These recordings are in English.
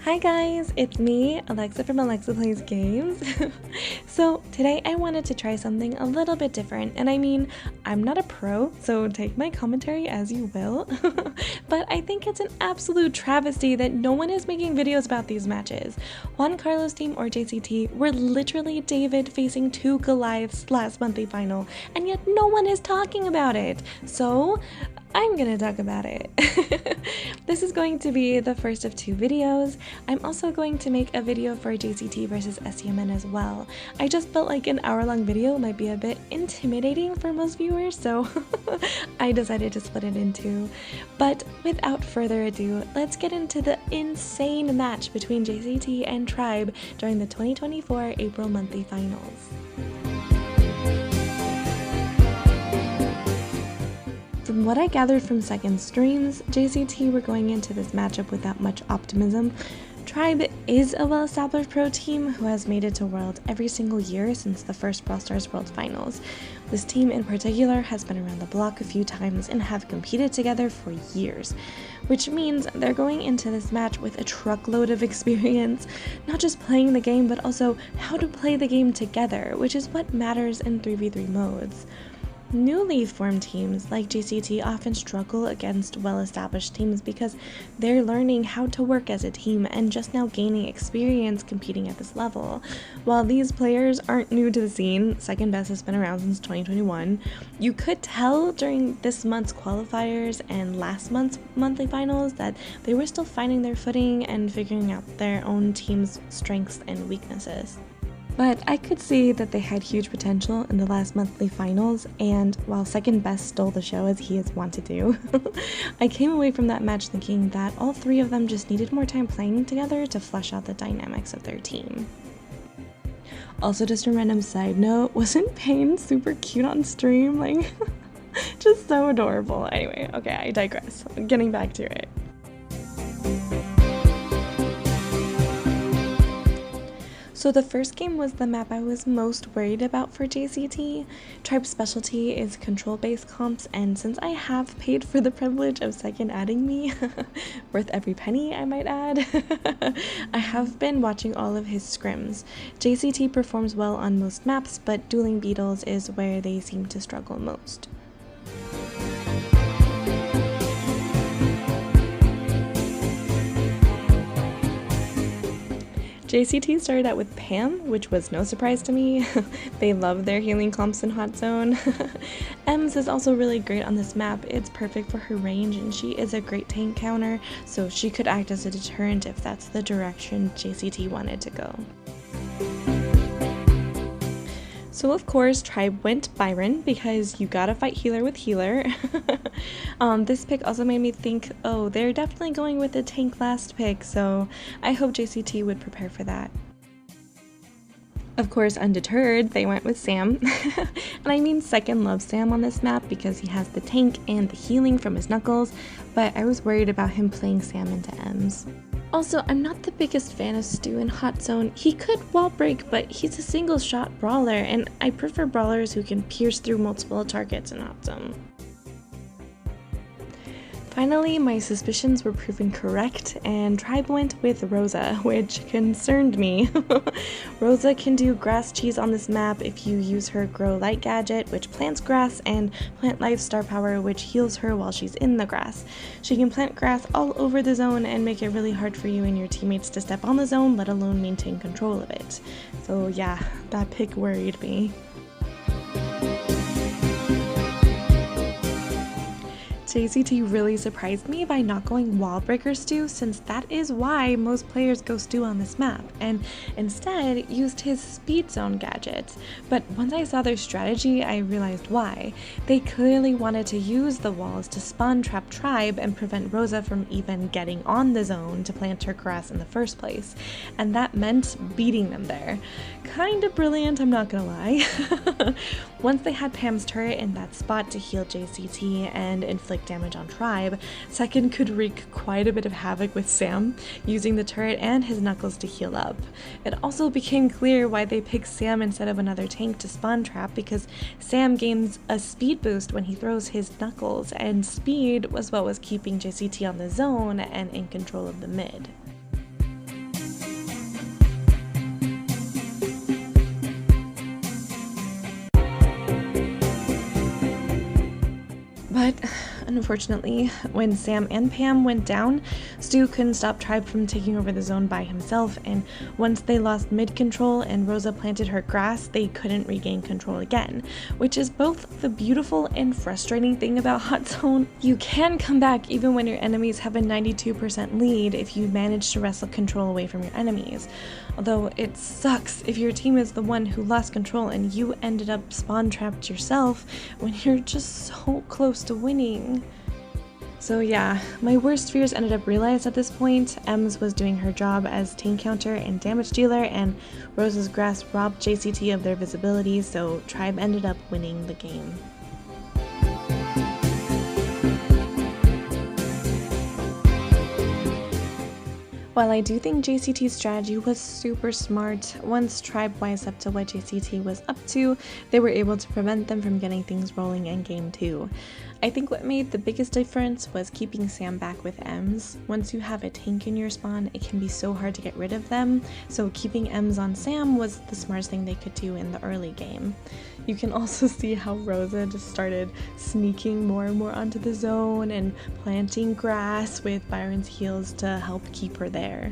Hi guys, it's me, Alexa from Alexa Plays Games. So today I wanted to try something a little bit different, and I mean, I'm not a pro, so take my commentary as you will, but I think it's an absolute travesty that no one is making videos about these matches. Juan Carlos team or JCT were literally David facing two Goliaths last monthly final, and yet no one is talking about it. So I'm gonna talk about it. This is going to be the first of two videos. I'm also going to make a video for JCT versus SEMN as well. I just felt like an hour-long video might be a bit intimidating for most viewers, so I decided to split it in two. But without further ado, let's get into the insane match between JCT and Tribe during the 2024 April monthly finals. From what I gathered from Second streams, JCT were going into this matchup without much optimism. Tribe is a well-established pro team who has made it to World every single year since the first Brawl Stars World Finals. This team in particular has been around the block a few times and have competed together for years, which means they're going into this match with a truckload of experience, not just playing the game but also how to play the game together, which is what matters in 3v3 modes. Newly formed teams like JCT often struggle against well-established teams because they're learning how to work as a team and just now gaining experience competing at this level. While these players aren't new to the scene, SecondBest has been around since 2021, you could tell during this month's qualifiers and last month's monthly finals that they were still finding their footing and figuring out their own team's strengths and weaknesses. But I could see that they had huge potential in the last monthly finals, and while SecondBest stole the show as he is wont to do, I came away from that match thinking that all three of them just needed more time playing together to flesh out the dynamics of their team. Also, just a random side note, wasn't Pain super cute on stream? Like, just so adorable. Anyway, okay, I digress. Getting back to it. So the first game was the map I was most worried about for JCT. Tribe's specialty is control-based comps, and since I have paid for the privilege of Second adding me, worth every penny I might add, I have been watching all of his scrims. JCT performs well on most maps, but Dueling Beetles is where they seem to struggle most. JCT started out with Pam, which was no surprise to me. They love their healing comps in Hot Zone. Ems is also really great on this map. It's perfect for her range and she is a great tank counter, so she could act as a deterrent if that's the direction JCT wanted to go. So of course, Tribe went Byron because you gotta fight healer with healer. This pick also made me think, oh, they're definitely going with the tank last pick, so I hope JCT would prepare for that. Of course, undeterred, they went with Sam. And I mean, Second loves Sam on this map because he has the tank and the healing from his knuckles, but I was worried about him playing Sam into Ems. Also, I'm not the biggest fan of Stu in Hot Zone. He could wall break, but he's a single shot brawler, and I prefer brawlers who can pierce through multiple targets in Hot Zone. Finally, my suspicions were proven correct, and Tribe went with Rosa, which concerned me. Rosa can do grass cheese on this map if you use her Grow Light gadget, which plants grass, and Plant Life Star Power, which heals her while she's in the grass. She can plant grass all over the zone and make it really hard for you and your teammates to step on the zone, let alone maintain control of it. So yeah, that pick worried me. JCT really surprised me by not going Wall Breaker Stu, since that is why most players go Stu on this map, and instead used his Speed Zone gadget. But once I saw their strategy, I realized why. They clearly wanted to use the walls to spawn trap Tribe and prevent Rosa from even getting on the zone to plant her grass in the first place, and that meant beating them there. Kinda brilliant, I'm not gonna lie. Once they had Pam's turret in that spot to heal JCT and inflict damage on Tribe, Second could wreak quite a bit of havoc with Sam, using the turret and his knuckles to heal up. It also became clear why they picked Sam instead of another tank to spawn trap, because Sam gains a speed boost when he throws his knuckles, and speed was what was keeping JCT on the zone and in control of the mid. But unfortunately, when Sam and Pam went down, Stu couldn't stop Tribe from taking over the zone by himself, and once they lost mid control and Rosa planted her grass, they couldn't regain control again, which is both the beautiful and frustrating thing about Hot Zone. You can come back even when your enemies have a 92% lead if you manage to wrestle control away from your enemies, although it sucks if your team is the one who lost control and you ended up spawn trapped yourself when you're just so close to winning. So yeah, my worst fears ended up realized at this point. Ems was doing her job as tank counter and damage dealer, and Rosa's grass robbed JCT of their visibility, so Tribe ended up winning the game. While I do think JCT's strategy was super smart, once Tribe wised up to what JCT was up to, they were able to prevent them from getting things rolling in game 2. I think what made the biggest difference was keeping Sam back with Ems. Once you have a tank in your spawn, it can be so hard to get rid of them, so keeping Ems on Sam was the smartest thing they could do in the early game. You can also see how Rosa just started sneaking more and more onto the zone and planting grass with Byron's heals to help keep her there.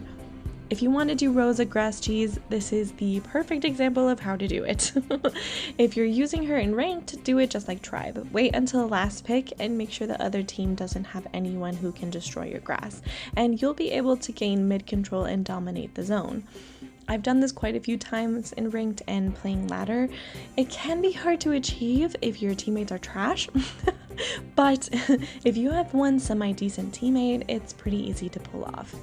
If you want to do Rosa grass cheese, this is the perfect example of how to do it. If you're using her in ranked, do it just like Tribe. Wait until the last pick and make sure the other team doesn't have anyone who can destroy your grass, and you'll be able to gain mid control and dominate the zone. I've done this quite a few times in ranked and playing ladder. It can be hard to achieve if your teammates are trash, but if you have one semi-decent teammate, it's pretty easy to pull off.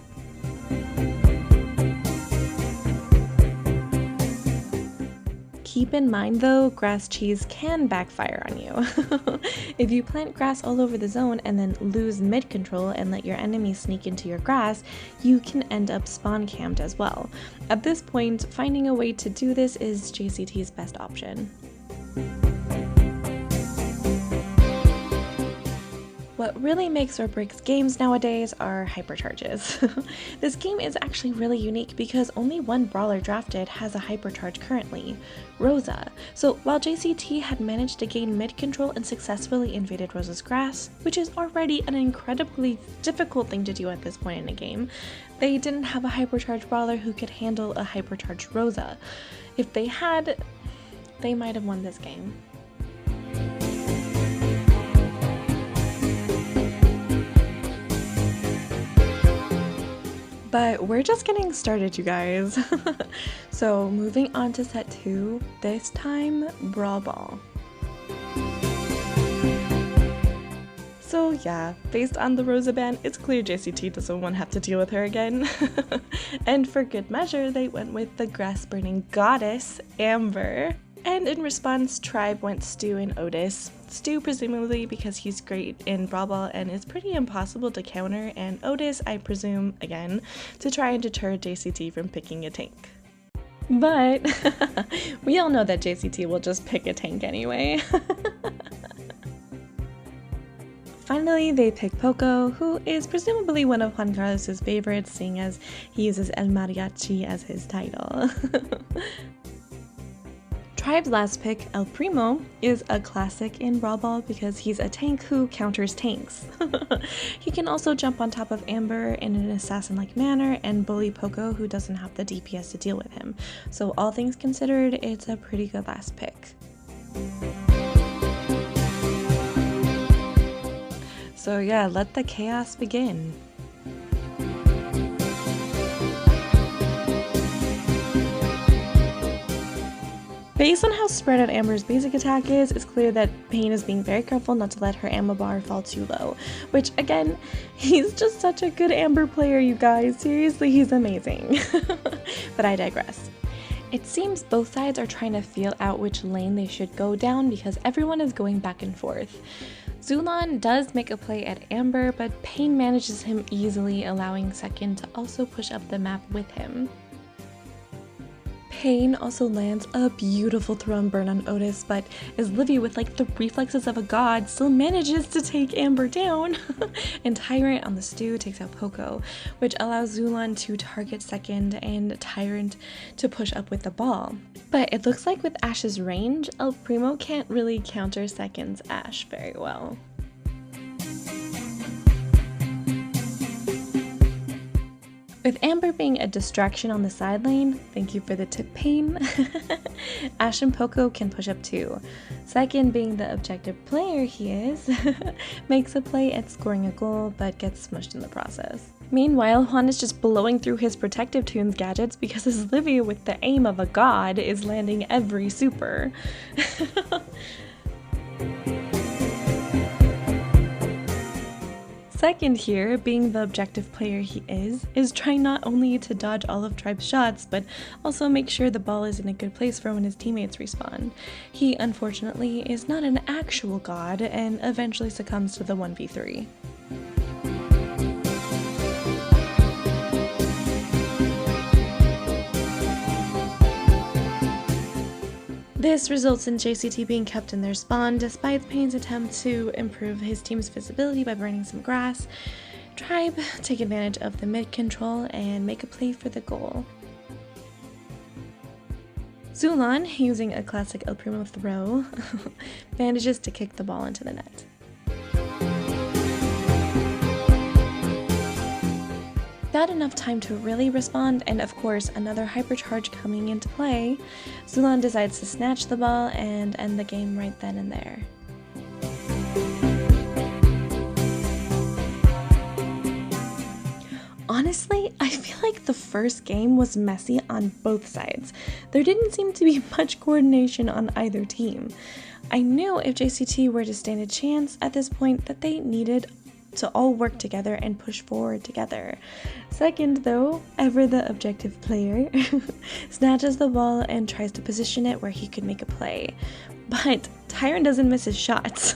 Keep in mind though, grass cheese can backfire on you. If you plant grass all over the zone and then lose mid control and let your enemies sneak into your grass, you can end up spawn camped as well. At this point, finding a way to do this is JCT's best option. What really makes or breaks games nowadays are hypercharges. This game is actually really unique because only one brawler drafted has a hypercharge currently, Rosa. So while JCT had managed to gain mid control and successfully invaded Rosa's grass, which is already an incredibly difficult thing to do at this point in the game, they didn't have a hypercharge brawler who could handle a hypercharged Rosa. If they had, they might have won this game. But we're just getting started, you guys. So moving on to set 2, this time Brawl Ball. So yeah, based on the Rosa ban, it's clear JCT doesn't want to have to deal with her again. And for good measure, they went with the grass-burning goddess, Amber. And in response, Tribe went Stu and Otis. Stu presumably because he's great in Brawl Ball and is pretty impossible to counter, and Otis, I presume, again, to try and deter JCT from picking a tank. But we all know that JCT will just pick a tank anyway. Finally, they pick Poco, who is presumably one of Juan Carlos's favorites, seeing as he uses El Mariachi as his title. Tribe's last pick, El Primo, is a classic in Brawl Ball because he's a tank who counters tanks. He can also jump on top of Amber in an assassin-like manner and bully Poco, who doesn't have the DPS to deal with him. So all things considered, it's a pretty good last pick. So yeah, let the chaos begin. Based on how spread out Amber's basic attack is, it's clear that Pain is being very careful not to let her ammo bar fall too low. Which, again, he's just such a good Amber player, you guys. Seriously, he's amazing. But I digress. It seems both sides are trying to feel out which lane they should go down because everyone is going back and forth. Zulon does make a play at Amber, but Pain manages him easily, allowing Second to also push up the map with him. Pain also lands a beautiful throw and burn on Otis, but as Livy, with like the reflexes of a god, still manages to take Amber down. And Tyrant on the Stu takes out Poco, which allows Zulon to target Second and Tyrant to push up with the ball. But it looks like with Ash's range, El Primo can't really counter Second's Ash very well. With Amber being a distraction on the side lane, thank you for the tip, Pain, Ash and Poco can push up too. Second, being the objective player he is, makes a play at scoring a goal but gets smushed in the process. Meanwhile, Juan is just blowing through his protective tunes gadgets because his Livy with the aim of a god is landing every super. Second here, being the objective player he is trying not only to dodge all of Tribe's shots, but also make sure the ball is in a good place for when his teammates respawn. He, unfortunately, is not an actual god and eventually succumbs to the 1v3. This results in JCT being kept in their spawn despite Pain's attempt to improve his team's visibility by burning some grass. Tribe take advantage of the mid control and make a play for the goal. Zulan, using a classic El Primo throw, manages to kick the ball into the net. Not enough time to really respond, and of course another hypercharge coming into play, Zulan decides to snatch the ball and end the game right then and there. Honestly, I feel like the first game was messy on both sides. There didn't seem to be much coordination on either team. I knew if JCT were to stand a chance at this point that they needed to all work together and push forward together. Second, though, Ever the objective player snatches the ball and tries to position it where he could make a play. But Tyron doesn't miss his shots,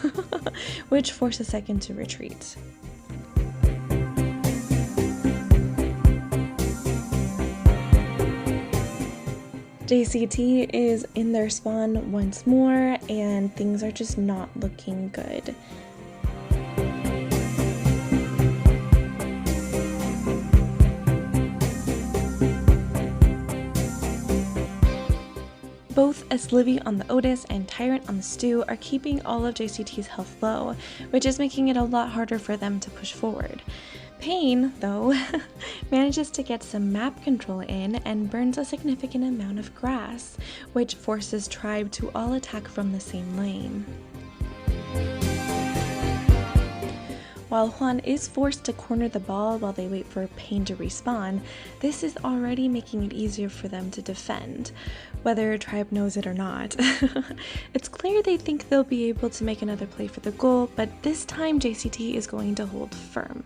which forces Second to retreat. JCT is in their spawn once more, and things are just not looking good. Both Livy on the Otis and Tyrant on the Stu are keeping all of JCT's health low, which is making it a lot harder for them to push forward. Pain, though, manages to get some map control in and burns a significant amount of grass, which forces Tribe to all attack from the same lane. While Juan is forced to corner the ball while they wait for Pain to respawn, this is already making it easier for them to defend, whether Tribe knows it or not. It's clear they think they'll be able to make another play for the goal, but this time JCT is going to hold firm.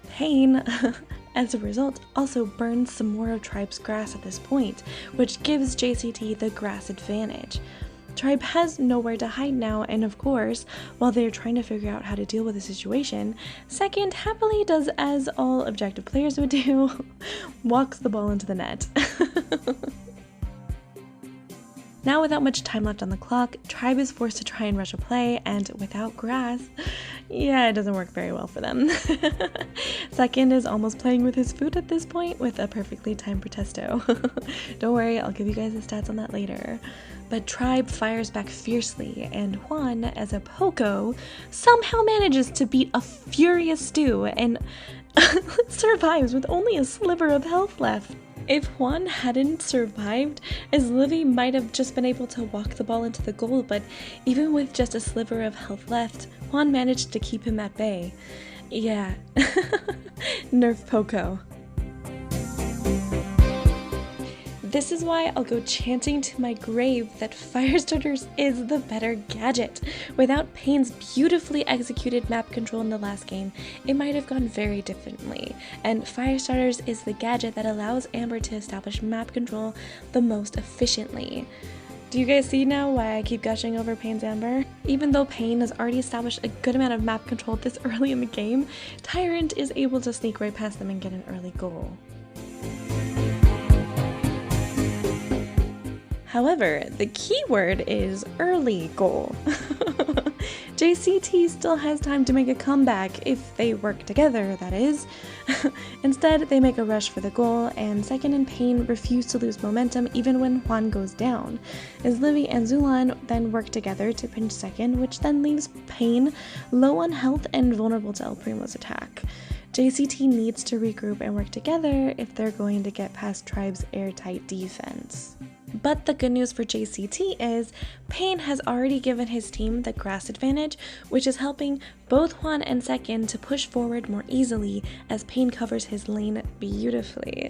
Pain, as a result, also burns some more of Tribe's grass at this point, which gives JCT the grass advantage. Tribe has nowhere to hide now, and of course, while they're trying to figure out how to deal with the situation, Second happily does as all objective players would do, walks the ball into the net. Now, without much time left on the clock, Tribe is forced to try and rush a play, and without grass, yeah, it doesn't work very well for them. Second is almost playing with his food at this point with a perfectly timed Protesto. Don't worry, I'll give you guys the stats on that later. But Tribe fires back fiercely, and Juan, as a Poco, somehow manages to beat a furious Stu and survives with only a sliver of health left. If Juan hadn't survived, Livy might have just been able to walk the ball into the goal, but even with just a sliver of health left, Juan managed to keep him at bay. Yeah, nerf Poco. This is why I'll go chanting to my grave that Firestarters is the better gadget. Without Pain's beautifully executed map control in the last game, it might have gone very differently, and Firestarters is the gadget that allows Amber to establish map control the most efficiently. Do you guys see now why I keep gushing over Pain's Amber? Even though Pain has already established a good amount of map control this early in the game, Tyrant is able to sneak right past them and get an early goal. However, the key word is early goal. JCT still has time to make a comeback if they work together, that is. Instead, they make a rush for the goal, and Second and Pain refuse to lose momentum even when Juan goes down, as Livy and Zulan then work together to pinch Second, which then leaves Pain low on health and vulnerable to El Primo's attack. JCT needs to regroup and work together if they're going to get past Tribe's airtight defense. But the good news for JCT is Pain has already given his team the grass advantage, which is helping both Juan and Second to push forward more easily as Pain covers his lane beautifully.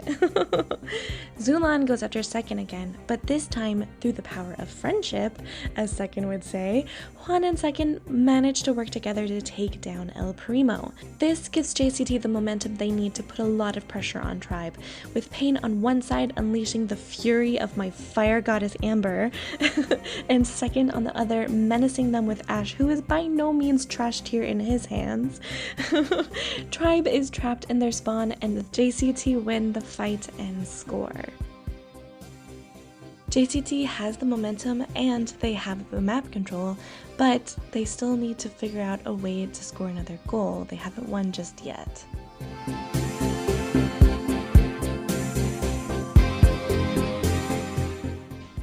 Zulan goes after Second again, but this time through the power of friendship, as Second would say, Juan and Second manage to work together to take down El Primo. This gives JCT the momentum they need to put a lot of pressure on Tribe, with Pain on one side unleashing the fury of my fire goddess Amber, and Second on the other menacing them with Ashe, who is by no means trash tier in his hands. Tribe is trapped in their spawn and the JCT win the fight and score. JCT has the momentum and they have the map control, but they still need to figure out a way to score another goal. They haven't won just yet.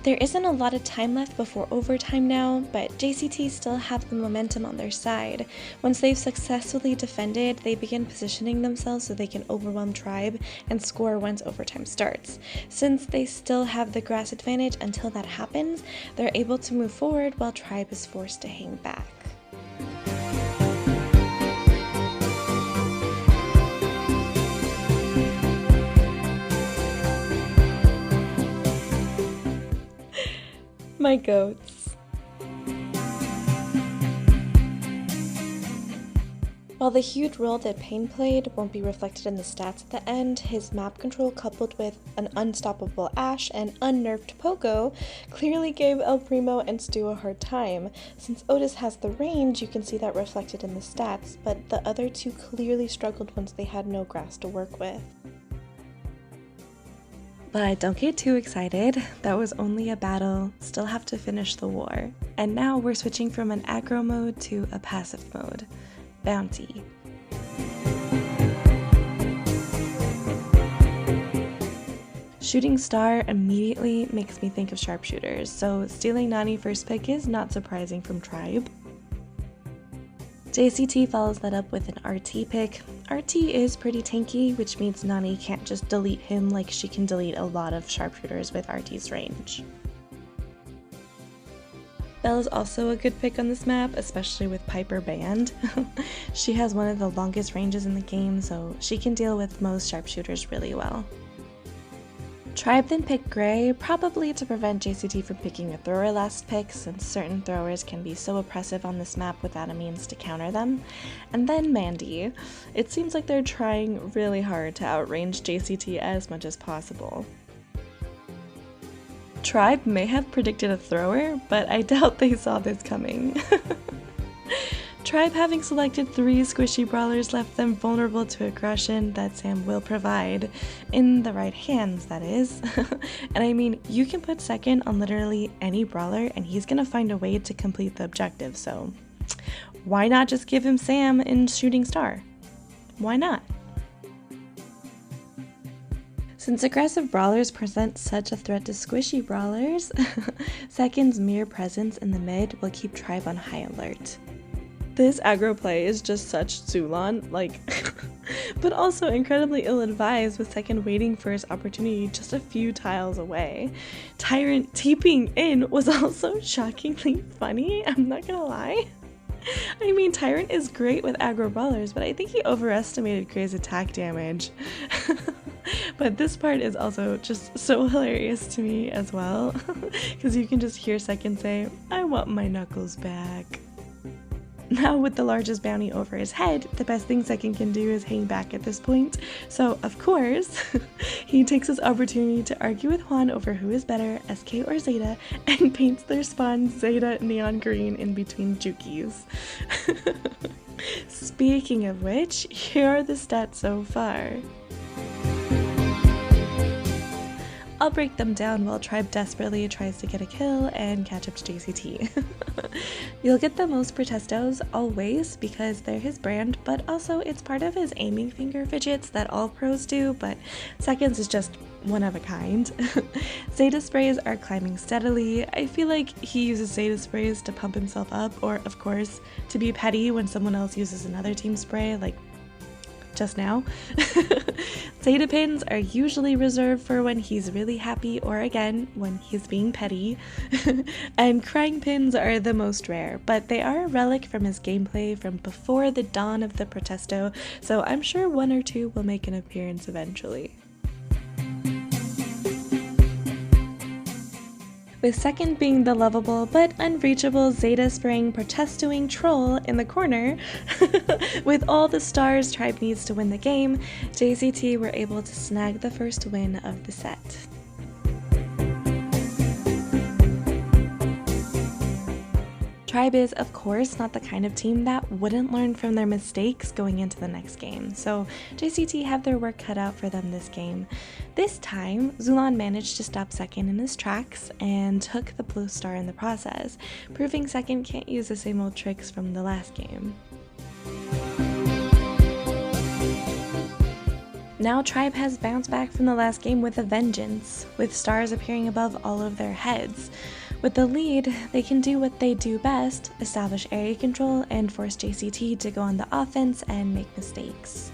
There isn't a lot of time left before overtime now, but JCT still have the momentum on their side. Once they've successfully defended, they begin positioning themselves so they can overwhelm Tribe and score once overtime starts. Since they still have the grass advantage until that happens, they're able to move forward while Tribe is forced to hang back. My goats. While the huge role that Pain played won't be reflected in the stats at the end, his map control coupled with an unstoppable Ashe and unnerved Poco clearly gave El Primo and Stu a hard time. Since Otis has the range, you can see that reflected in the stats, but the other two clearly struggled once they had no grass to work with. But don't get too excited, that was only a battle, still have to finish the war. And now we're switching from an aggro mode to a passive mode, Bounty. Shooting Star immediately makes me think of sharpshooters, so stealing Nani first pick is not surprising from Tribe. JCT follows that up with an RT pick. RT is pretty tanky, which means Nani can't just delete him like she can delete a lot of sharpshooters with RT's range. Belle is also a good pick on this map, especially with Piper banned. She has one of the longest ranges in the game, so she can deal with most sharpshooters really well. Tribe then picked Gray, probably to prevent JCT from picking a thrower last pick, since certain throwers can be so oppressive on this map without a means to counter them. And then Mandy. It seems like they're trying really hard to outrange JCT as much as possible. Tribe may have predicted a thrower, but I doubt they saw this coming. Tribe, having selected 3 squishy brawlers, left them vulnerable to aggression that Sam will provide, in the right hands, that is. And I mean, you can put Second on literally any brawler and he's gonna find a way to complete the objective, so why not just give him Sam in Shooting Star? Why not? Since aggressive brawlers present such a threat to squishy brawlers, Second's mere presence in the mid will keep Tribe on high alert. This aggro play is just such Zulan, but also incredibly ill-advised, with Second waiting for his opportunity just a few tiles away. Tyrant TPing in was also shockingly funny, I'm not gonna lie. I mean, Tyrant is great with aggro brawlers, but I think he overestimated Gray's attack damage. But this part is also just so hilarious to me as well, because you can just hear Second say, "I want my knuckles back." Now with the largest bounty over his head, the best thing Second can do is hang back at this point. So of course, he takes this opportunity to argue with Juan over who is better, SK or Zeta, and paints their spawn Zeta neon green in between Jukies. Speaking of which, here are the stats so far. I'll break them down while Tribe desperately tries to get a kill and catch up to JCT. You'll get the most protestos always because they're his brand, but also it's part of his aiming finger fidgets that all pros do, but Second's is just one of a kind. Zeta sprays are climbing steadily. I feel like he uses Zeta sprays to pump himself up, or of course to be petty when someone else uses another team spray, like just now. Zeta pins are usually reserved for when he's really happy or again, when he's being petty. And crying pins are the most rare, but they are a relic from his gameplay from before the dawn of the Protesto, so I'm sure one or two will make an appearance eventually. With second being the lovable but unreachable Zeta spraying protestoing troll in the corner. With all the stars Tribe needs to win the game, JCT were able to snag the first win of the set. Tribe is, of course, not the kind of team that wouldn't learn from their mistakes going into the next game, so JCT have their work cut out for them this game. This time, Zulon managed to stop second in his tracks and took the blue star in the process, proving second can't use the same old tricks from the last game. Now Tribe has bounced back from the last game with a vengeance, with stars appearing above all of their heads. With the lead, they can do what they do best, establish area control and force JCT to go on the offense and make mistakes.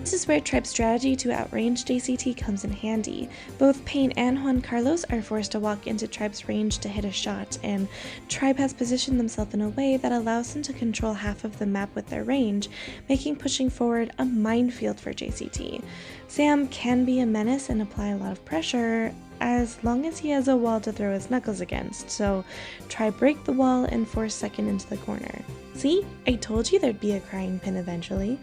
This is where Tribe's strategy to outrange JCT comes in handy. Both Payne and Juan Carlos are forced to walk into Tribe's range to hit a shot, and Tribe has positioned themselves in a way that allows them to control half of the map with their range, making pushing forward a minefield for JCT. Sam can be a menace and apply a lot of pressure, as long as he has a wall to throw his knuckles against, so Tribe break the wall and force second into the corner. See? I told you there'd be a crying pin eventually.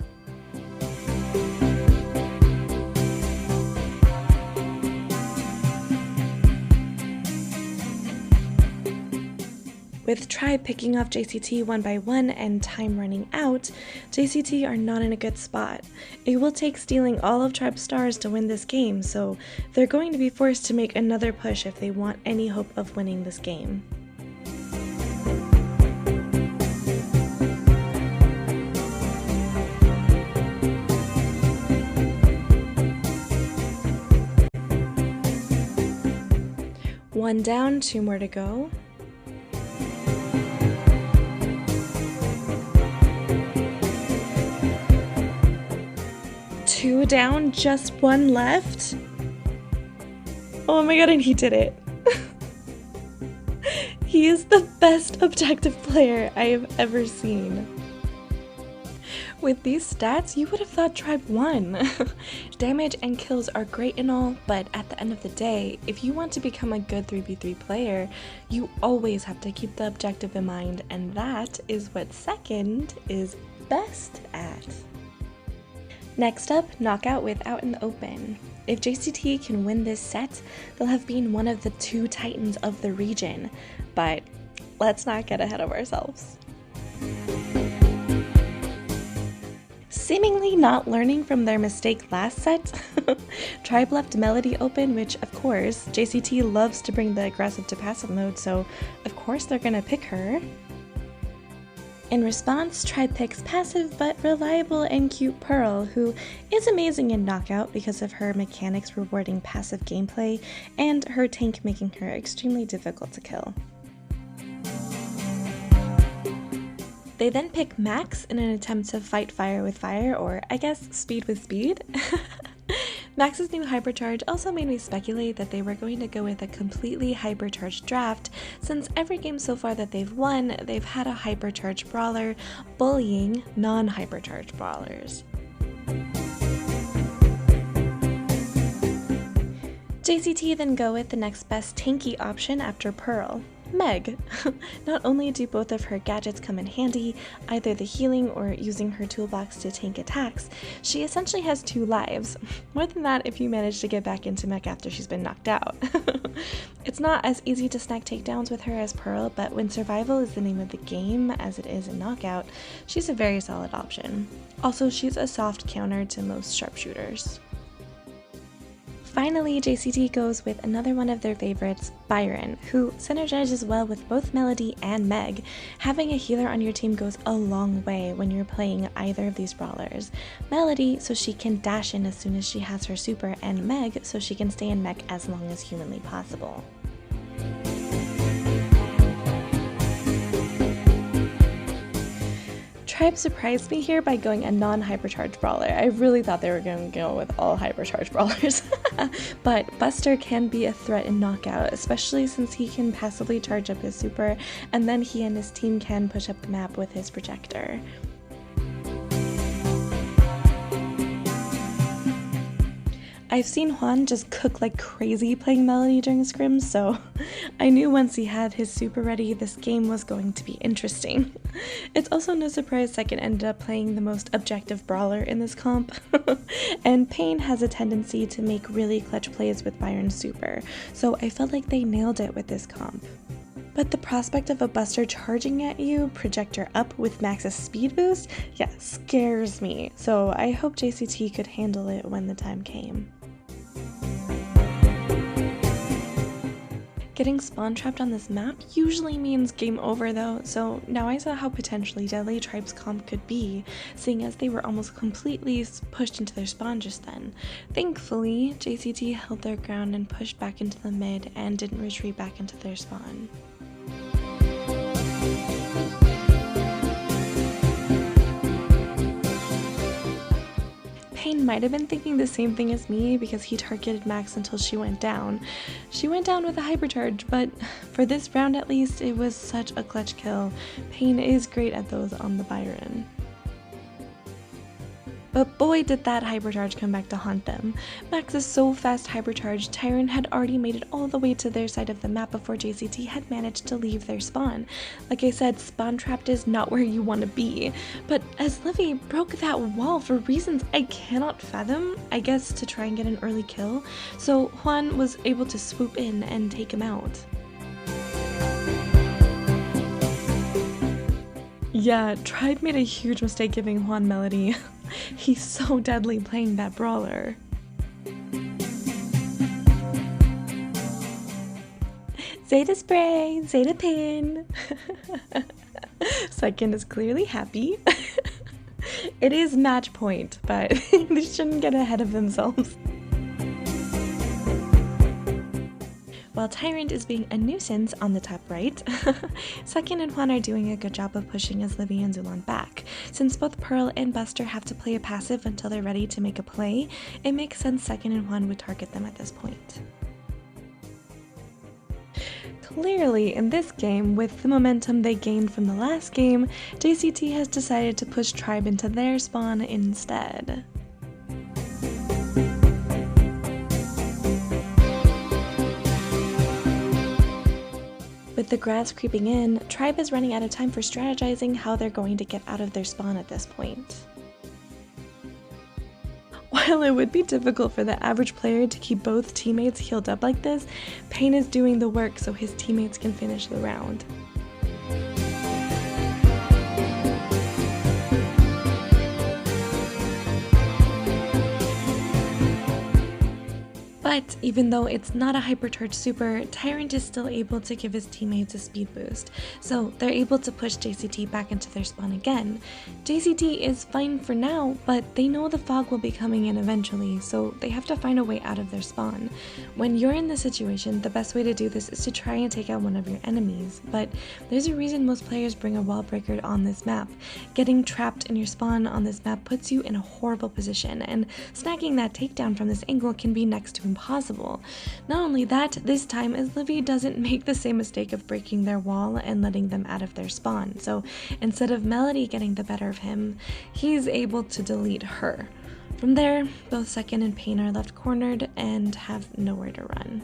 With Tribe picking off JCT one by one and time running out, JCT are not in a good spot. It will take stealing all of Tribe's stars to win this game, so they're going to be forced to make another push if they want any hope of winning this game. One down, two more to go. Two down, just one left. Oh my god, and he did it. He is the best objective player I have ever seen. With these stats, you would have thought Tribe won. Damage and kills are great and all, but at the end of the day, if you want to become a good 3v3 player, you always have to keep the objective in mind, and that is what Second is best at. Next up, knockout with Out in the Open. If JCT can win this set, they'll have been one of the two titans of the region, but let's not get ahead of ourselves. Seemingly not learning from their mistake last set, Tribe left Melody open, which of course, JCT loves to bring the aggressive to passive mode, so of course they're gonna pick her. In response, Tribe picks passive but reliable and cute Pearl, who is amazing in Knockout because of her mechanics rewarding passive gameplay and her tank making her extremely difficult to kill. They then pick Max in an attempt to fight fire with fire, or I guess speed with speed. Max's new hypercharge also made me speculate that they were going to go with a completely hypercharged draft, since every game so far that they've won, they've had a hypercharged brawler bullying non-hypercharged brawlers. JCT then go with the next best tanky option after Pearl, Meg. Not only do both of her gadgets come in handy, either the healing or using her toolbox to tank attacks, she essentially has 2 lives. More than that if you manage to get back into Meg after she's been knocked out. It's not as easy to snag takedowns with her as Pearl, but when survival is the name of the game, as it is in Knockout, she's a very solid option. Also, she's a soft counter to most sharpshooters. Finally, JCT goes with another one of their favorites, Byron, who synergizes well with both Melody and Meg. Having a healer on your team goes a long way when you're playing either of these brawlers. Melody, so she can dash in as soon as she has her super, and Meg, so she can stay in mech as long as humanly possible. Tribe surprised me here by going a non-hypercharged brawler. I really thought they were going to go with all hypercharged brawlers. But Buster can be a threat in Knockout, especially since he can passively charge up his super, and then he and his team can push up the map with his projector. I've seen Juan just cook like crazy playing Melody during scrims, so I knew once he had his super ready, this game was going to be interesting. It's also no surprise Second ended up playing the most objective brawler in this comp, and Pain has a tendency to make really clutch plays with Byron's super, so I felt like they nailed it with this comp. But the prospect of a Buster charging at you, projector up with Max's speed boost, yeah, scares me, so I hope JCT could handle it when the time came. Getting spawn trapped on this map usually means game over though, so now I saw how potentially deadly Tribe's comp could be, seeing as they were almost completely pushed into their spawn just then. Thankfully, JCT held their ground and pushed back into the mid and didn't retreat back into their spawn. Pain might have been thinking the same thing as me because he targeted Max until she went down. She went down with a hypercharge, but for this round at least, it was such a clutch kill. Pain is great at those on the Byron. But boy did that hypercharge come back to haunt them. Max is so fast hypercharged, Tyrant had already made it all the way to their side of the map before JCT had managed to leave their spawn. Like I said, spawn trapped is not where you want to be. But as Livy broke that wall for reasons I cannot fathom, I guess to try and get an early kill, so Juan was able to swoop in and take him out. Yeah, Tribe made a huge mistake giving Juan Melody. He's so deadly playing that brawler. Zeta spray, Zeta pin. Second is clearly happy. It is match point, but they shouldn't get ahead of themselves. While Tyrant is being a nuisance on the top right, Second and Juan are doing a good job of pushing as Livy and Zulon back. Since both Pearl and Buster have to play a passive until they're ready to make a play, it makes sense Second and Juan would target them at this point. Clearly, in this game, with the momentum they gained from the last game, JCT has decided to push Tribe into their spawn instead. With the grass creeping in, Tribe is running out of time for strategizing how they're going to get out of their spawn at this point. While it would be difficult for the average player to keep both teammates healed up like this, Pain is doing the work so his teammates can finish the round. But even though it's not a hypercharged super, Tyrant is still able to give his teammates a speed boost, so they're able to push JCT back into their spawn again. JCT is fine for now, but they know the fog will be coming in eventually, so they have to find a way out of their spawn. When you're in this situation, the best way to do this is to try and take out one of your enemies, but there's a reason most players bring a wall breaker on this map. Getting trapped in your spawn on this map puts you in a horrible position, and snagging that takedown from this angle can be next to impossible. Not only that, this time as Livy doesn't make the same mistake of breaking their wall and letting them out of their spawn, so instead of Melody getting the better of him, he's able to delete her. From there, both Second and Pain are left cornered and have nowhere to run.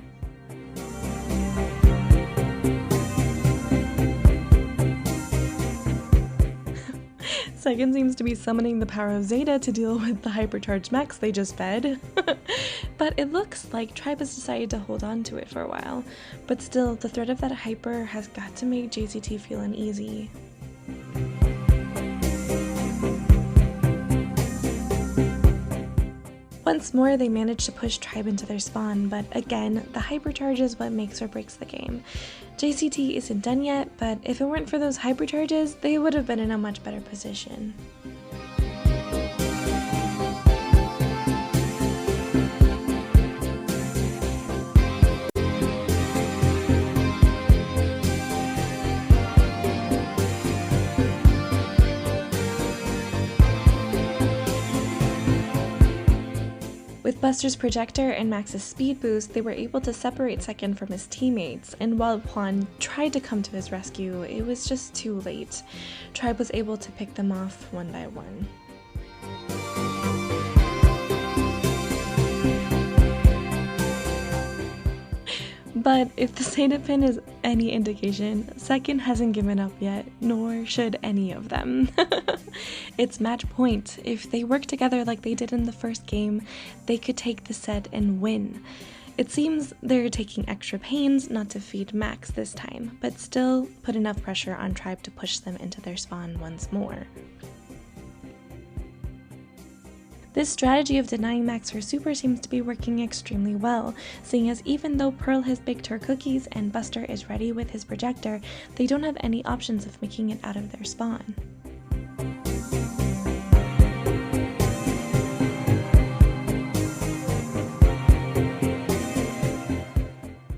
Second seems to be summoning the power of Zeta to deal with the hypercharged Max they just fed. But it looks like Tribe has decided to hold on to it for a while. But still, the threat of that hyper has got to make JCT feel uneasy. Once more, they manage to push Tribe into their spawn, but again, the hypercharge is what makes or breaks the game. JCT isn't done yet, but if it weren't for those hypercharges, they would have been in a much better position. With Buster's projector and Max's speed boost, they were able to separate Second from his teammates, and while Juan tried to come to his rescue, it was just too late. Tribe was able to pick them off one by one. But if the Zeta pin is any indication, Second hasn't given up yet, nor should any of them. It's match point. If they work together like they did in the first game, they could take the set and win. It seems they're taking extra pains not to feed Max this time, but still put enough pressure on Tribe to push them into their spawn once more. This strategy of denying Max her super seems to be working extremely well, seeing as even though Pearl has baked her cookies and Buster is ready with his projector, they don't have any options of making it out of their spawn.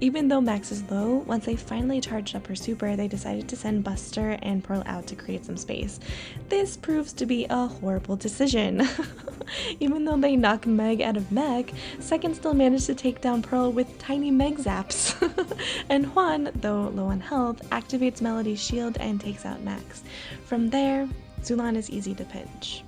Even though Max is low, once they finally charged up her super, they decided to send Buster and Pearl out to create some space. This proves to be a horrible decision. Even though they knock Meg out of Meg, Second still managed to take down Pearl with tiny Meg zaps. And Juan, though low on health, activates Melody's shield and takes out Max. From there, Zulan is easy to pinch.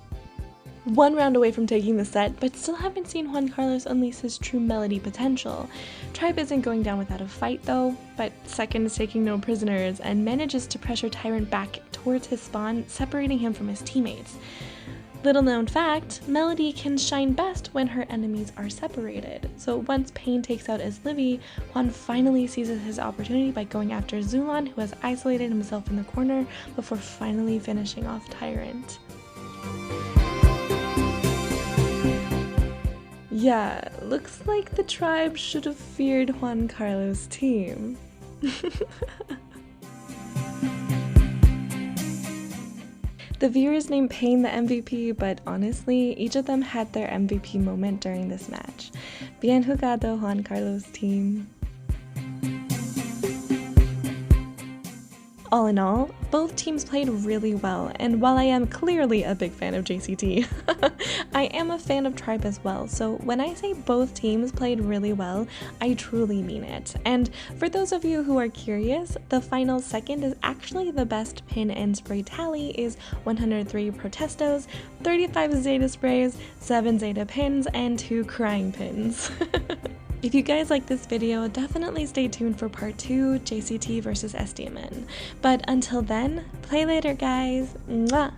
One round away from taking the set, but still haven't seen Juan Carlos unleash his true Melody potential. Tribe isn't going down without a fight though, but Second is taking no prisoners and manages to pressure Tyrant back towards his spawn, separating him from his teammates. Little known fact, Melody can shine best when her enemies are separated. So once Pain takes out his Livy, Juan finally seizes his opportunity by going after Zulan, who has isolated himself in the corner before finally finishing off Tyrant. Yeah, looks like the Tribe should have feared Juan Carlos' team. The viewers named Pain the MVP, but honestly, each of them had their MVP moment during this match. Bien jugado, Juan Carlos' team. All in all, both teams played really well, and while I am clearly a big fan of JCT, I am a fan of Tribe as well, so when I say both teams played really well, I truly mean it. And for those of you who are curious, the final second is actually the best pin and spray tally is 103 Protestos, 35 Zeta sprays, 7 Zeta pins, and 2 crying pins. If you guys like this video, definitely stay tuned for part 2, JCT versus SDMN. But until then, play later guys! Mwah!